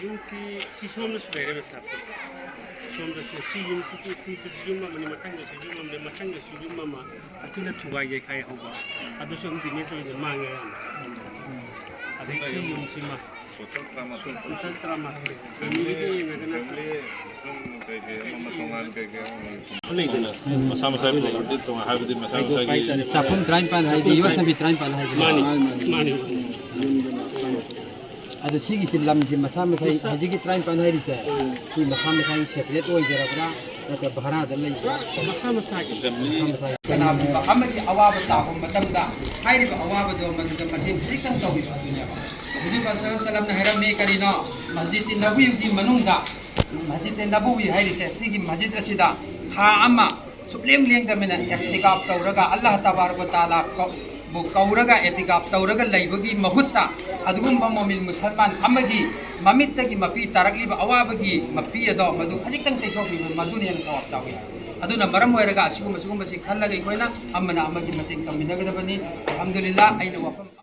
ꯌꯨꯝꯁꯤ ꯁꯣꯝꯗꯁꯨ ꯂꯩꯔꯦ ꯁꯥꯞꯇꯣ ꯁꯣꯝꯗꯁꯨ ꯁꯤ ꯌꯨꯝꯁꯤ ꯌꯨꯝ ꯑꯃꯅꯤ ꯃꯊꯪꯗꯁꯨ ꯌꯨꯝ ꯑꯃꯅꯤ ꯃꯊꯪꯗꯁꯨ ꯌꯨꯝ ꯑꯃ ꯑꯁꯤꯅ ꯊꯨꯒꯥꯏ ꯌꯩꯈꯥꯏ ꯍꯧꯕ ꯑꯗꯨꯁꯨ ꯑꯗꯨꯝ ꯗꯤꯃꯦꯖ ꯑꯣꯏꯅ ꯃꯥꯡꯉꯦ ꯌꯥꯝꯅ ꯑꯗꯩ ꯁꯤ ꯌꯨꯝꯁꯤꯃ ꯇꯣꯇꯦꯜ 13 ꯐꯦꯃꯤꯂꯤꯗ ꯌꯦꯡꯉꯒꯅ ꯂꯩꯗꯅ ꯃꯁꯥ ꯃꯁꯥꯒꯤ ꯄ꯭ꯔꯣꯄꯔꯇꯤ ꯇꯣꯉꯥꯟ ꯍꯥꯏꯕꯗꯤ ꯃꯁꯥ ꯃꯁꯥꯒꯤ ꯆꯥꯛꯈꯨꯝ 19 ꯍꯥꯏꯗꯤ ꯌꯣꯠꯁꯕꯤ 19 ꯍꯥꯏꯗꯤ ꯃꯥꯅꯤ ꯑꯗꯣ ꯁꯤꯒꯤꯁꯤ ꯂꯝꯁꯤ ꯃꯁꯥ ꯃꯁꯥꯒꯤ ꯍꯧꯖꯤꯛꯀꯤ 19 ꯍꯥꯏꯔꯤꯁꯦ ꯁꯤ ꯃꯁꯥ ꯃꯁꯥꯒꯤ ꯁꯦꯄꯔꯦꯠ ꯑꯣꯏꯖꯔꯕ꯭ꯔꯥ ꯅꯠꯇ꯭ꯔꯒ ꯚꯔꯥꯗ ꯂꯩꯕ꯭ꯔꯥ ꯃꯁꯥ ꯃꯁꯥꯒꯤ ꯀꯅꯥꯒꯨꯝꯕ ꯑꯃꯒꯤ ꯑꯋꯥꯕ ꯇꯥꯕ ꯃꯇꯝꯗ ꯍꯥꯏꯔꯤꯕ ꯑꯋꯥꯕꯗꯣ ꯃꯗꯨꯗ ꯃꯇꯦꯡ ꯈꯖꯤꯛꯇꯪ ꯇꯧꯕꯤꯕ ꯑꯗꯨꯅꯦꯕ ꯍꯧꯖꯤꯛ ꯁꯂꯝꯅ ꯍꯥꯏꯔꯝꯃꯤ ꯀꯔꯤꯅꯣ ꯃꯁꯖꯤꯗ ꯅꯕꯋꯤꯒꯤ ꯃꯅꯨꯡꯗ ꯃꯁꯖꯤꯗ ꯅꯕꯋꯤ ꯍꯥꯏꯔꯤꯁꯦ ꯁꯤꯒꯤ ꯃꯁꯖꯤꯗ ꯑꯁꯤꯗ ꯊꯥ ꯑꯃ ꯁꯨꯞꯂꯦꯡ ꯂꯦꯡꯗꯕꯅ ꯏꯍꯇꯤꯀꯥꯞ ꯇꯧꯔꯒ ꯑꯜꯂꯥꯍ ꯇꯕꯥꯔꯛ ꯇꯥꯂꯥ ꯕꯨ ꯀꯧꯔꯒ ꯏꯍꯇꯤꯀꯥꯞ ꯇꯧꯔꯒ ꯂꯩꯕꯒꯤ ꯃꯍꯨꯠꯇ ꯑꯗꯨꯒꯨꯝꯕ ꯃꯣꯃꯤꯟ ꯃꯨꯁꯜꯃꯥꯟ ꯑꯃꯒꯤ ꯃꯃꯤꯠꯇꯒꯤ ꯃꯄꯤ ꯇꯥꯔꯛꯂꯤꯕ ꯑꯋꯥꯕꯒꯤ ꯃꯄꯤ ꯑꯗꯣ ꯃꯗꯨ ꯈꯖꯤꯛꯇꯪ ꯇꯩꯊꯣꯛꯄꯤꯕ ꯃꯗꯨꯅ ꯍꯦꯟꯅ ꯁꯋꯥꯕ ꯆꯥꯎꯏ ꯑꯗꯨꯅ ꯃꯔꯝ ꯑꯣꯏꯔꯒ ꯑꯁꯤꯒꯨꯝꯕꯁꯤ ꯈꯜꯂꯒ ꯑꯩꯈꯣꯏꯅ ꯑꯃꯅ ꯑꯃꯒꯤ ꯃꯇꯦꯡ ꯇꯧꯃꯤꯟꯅꯒꯗꯕꯅꯤ ꯑꯜꯍꯝꯗꯨꯂꯤꯜꯂꯥꯍ ꯑꯩꯅ ꯋꯥꯐꯝ